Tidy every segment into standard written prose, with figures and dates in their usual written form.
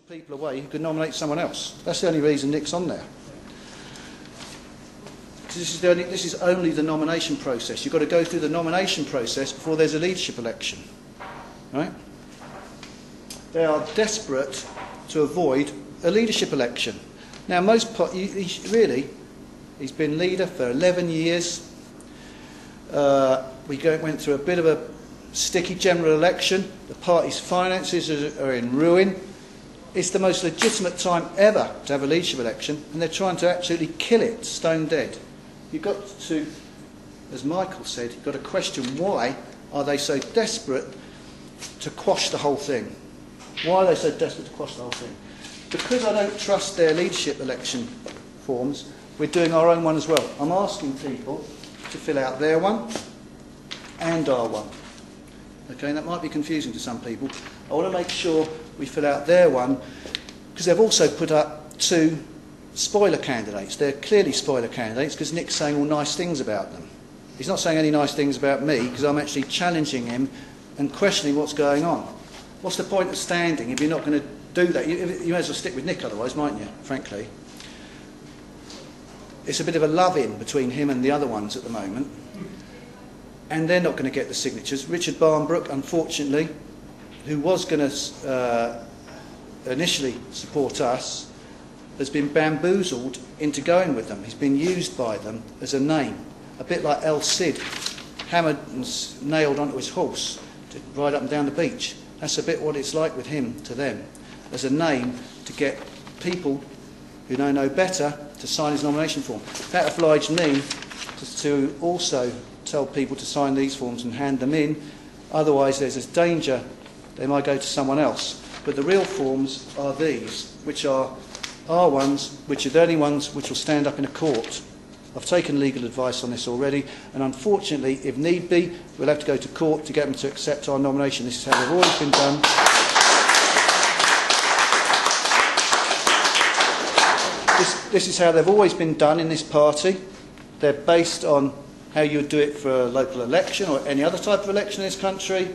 People away who could nominate someone else. That's the only reason Nick's on there. This is only the nomination process. You've got to go through the nomination process before there's a leadership election. Right? They are desperate to avoid a leadership election. Now, he's been leader for 11 years. We went through a bit of a sticky general election. The party's finances are in ruin. It's the most legitimate time ever to have a leadership election, and they're trying to absolutely kill it, stone dead. You've got to, as Michael said, you've got to question why are they so desperate to quash the whole thing? Why are they so desperate to quash the whole thing? Because I don't trust their leadership election forms, we're doing our own one as well. I'm asking people to fill out their one and our one. Okay, that might be confusing to some people. I want to make sure we fill out their one, because they've also put up 2 spoiler candidates. They're clearly spoiler candidates because Nick's saying all nice things about them. He's not saying any nice things about me because I'm actually challenging him and questioning what's going on. What's the point of standing if you're not going to do that? You may as well stick with Nick otherwise, mightn't you, frankly? It's a bit of a love-in between him and the other ones at the moment. And they're not going to get the signatures. Richard Barnbrook, unfortunately, who was going to initially support us, has been bamboozled into going with them. He's been used by them as a name, a bit like El Cid, hammered and nailed onto his horse to ride up and down the beach. That's a bit what it's like with him to them, as a name to get people who know no better to sign his nomination form. That obliged me to also tell people to sign these forms and hand them in. Otherwise there's a danger they might go to someone else. But the real forms are these, which are our ones, which are the only ones which will stand up in a court. I've taken legal advice on this already, and unfortunately, if need be, we'll have to go to court to get them to accept our nomination. This is how they've always been done. This is how they've always been done in this party. They're based on how you would do it for a local election or any other type of election in this country,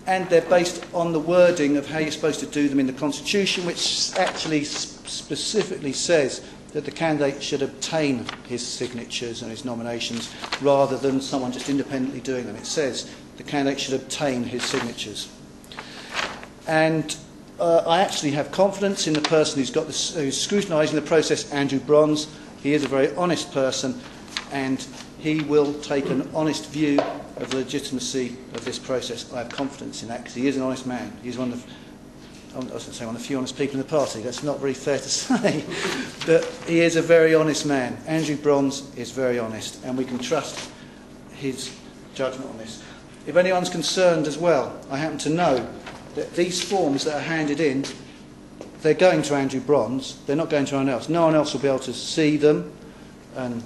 and they're based on the wording of how you're supposed to do them in the Constitution, which actually specifically says that the candidate should obtain his signatures and his nominations rather than someone just independently doing them. It says the candidate should obtain his signatures. And I actually have confidence in the person who's scrutinising the process, Andrew Bronze. He is a very honest person, and he will take an honest view of the legitimacy of this process. I have confidence in that because he is an honest man. He's one of one of the few honest people in the party. That's not very fair to say, but he is a very honest man. Andrew Bronze is very honest, and we can trust his judgment on this. If anyone's concerned as well, I happen to know that these forms that are handed in, they're going to Andrew Bronze. They're not going to anyone else. No one else will be able to see them and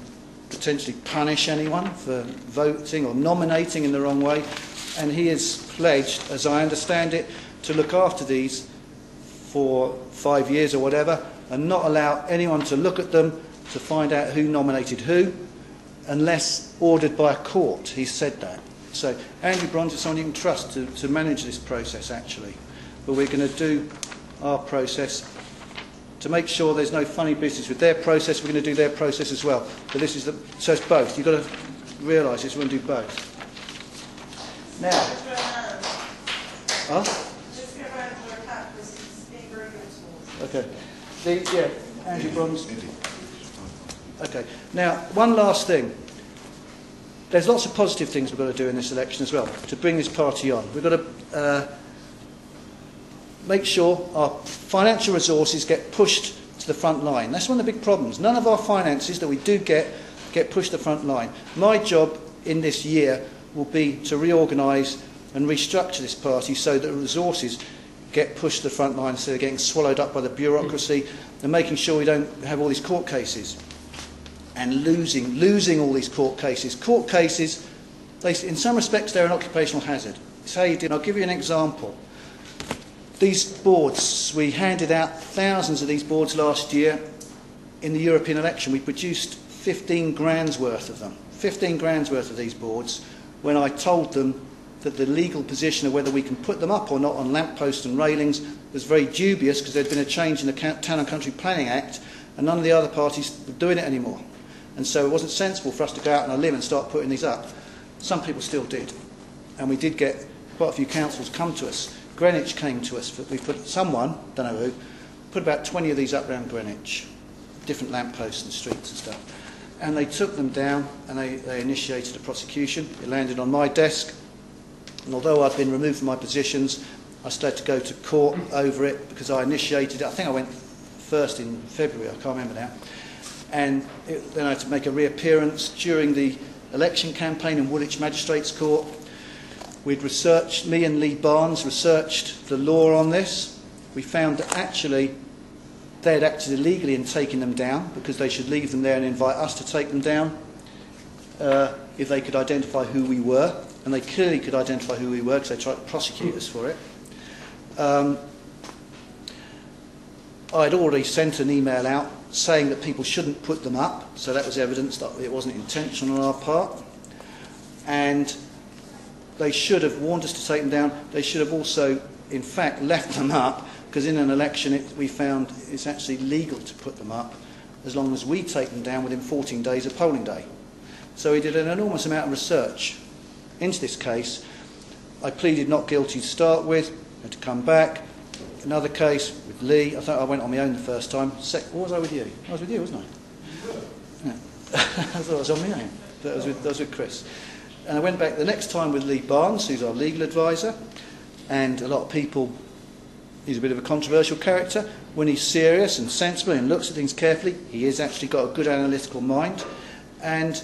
potentially punish anyone for voting or nominating in the wrong way. And he is pledged, as I understand it, to look after these for 5 years or whatever, and not allow anyone to look at them to find out who nominated who, unless ordered by a court. He said that. So Andrew Bronze is someone you can trust to manage this process, actually. But we're going to do our process to make sure there's no funny business with their process. We're going to do their process as well. But this is so it's both. You've got to realise this. We're going to do both. Now. Huh? Okay. Andrew Bronze. Okay. Now, one last thing. There's lots of positive things we've got to do in this election as well to bring this party on. We've got to make sure our financial resources get pushed to the front line. That's one of the big problems. None of our finances that we do get pushed to the front line. My job in this year will be to reorganise and restructure this party so that the resources get pushed to the front line instead of getting swallowed up by the bureaucracy, and making sure we don't have all these court cases and losing all these court cases. Court cases, in some respects, they're an occupational hazard. It's how you do it. I'll give you an example. These boards, we handed out thousands of these boards last year in the European election. We produced 15 grand's worth of them. 15 grand's worth of these boards, when I told them that the legal position of whether we can put them up or not on lampposts and railings was very dubious because there had been a change in the Town and Country Planning Act, and none of the other parties were doing it anymore. And so it wasn't sensible for us to go out on a limb and start putting these up. Some people still did. And we did get quite a few councils come to us. Greenwich came to us. We put someone, don't know who, put about 20 of these up around Greenwich, different lampposts and streets and stuff. And they took them down and they initiated a prosecution. It landed on my desk. And although I'd been removed from my positions, I still had to go to court over it because I initiated it. I think I went first in February, I can't remember now. And then I had to make a reappearance during the election campaign in Woolwich Magistrates Court. We'd researched, me and Lee Barnes researched the law on this. We found that actually they had acted illegally in taking them down because they should leave them there and invite us to take them down if they could identify who we were. And they clearly could identify who we were because they tried to prosecute us for it. I'd already sent an email out saying that people shouldn't put them up, so that was evidence that it wasn't intentional on our part. And they should have warned us to take them down. They should have also, in fact, left them up, because in an election we found it's actually legal to put them up as long as we take them down within 14 days of polling day. So we did an enormous amount of research into this case. I pleaded not guilty to start with, had to come back. Another case with Lee. I thought I went on my own the first time. What was I with you? I was with you, wasn't I? Yeah. I thought I was on my own. That was with Chris. And I went back the next time with Lee Barnes, who's our legal advisor. And a lot of people, he's a bit of a controversial character. When he's serious and sensible and looks at things carefully, he has actually got a good analytical mind. And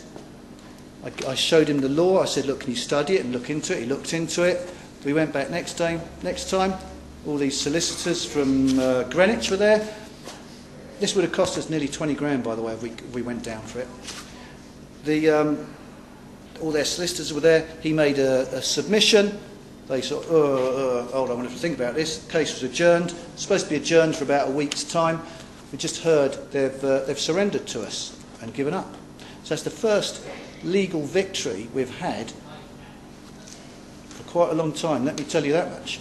I showed him the law. I said, look, can you study it and look into it? He looked into it. We went back next time. All these solicitors from Greenwich were there. This would have cost us nearly 20 grand, by the way, if we went down for it. All their solicitors were there. He made a submission. They sort of, hold on, I want to think about this. The case was adjourned. Supposed to be adjourned for about a week's time. We just heard they've surrendered to us and given up. So that's the first legal victory we've had for quite a long time, let me tell you that much.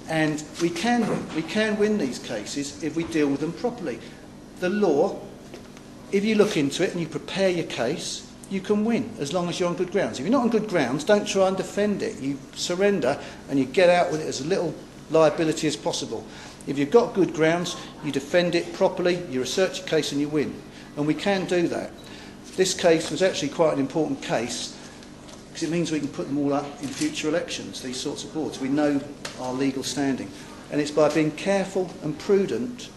And we can win these cases if we deal with them properly. The law, if you look into it and you prepare your case, you can win as long as you're on good grounds. If you're not on good grounds, don't try and defend it. You surrender and you get out with it as little liability as possible. If you've got good grounds, you defend it properly, you research your case and you win. And we can do that. This case was actually quite an important case because it means we can put them all up in future elections, these sorts of boards. We know our legal standing. And it's by being careful and prudent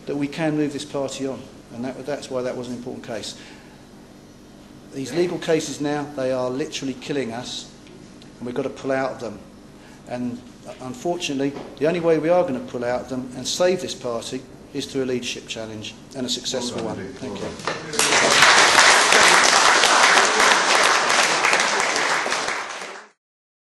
that we can move this party on. And that's why that was an important case. These legal cases now, they are literally killing us, and we've got to pull out of them. And unfortunately, the only way we are going to pull out of them and save this party is through a leadership challenge, and a successful one. Thank you.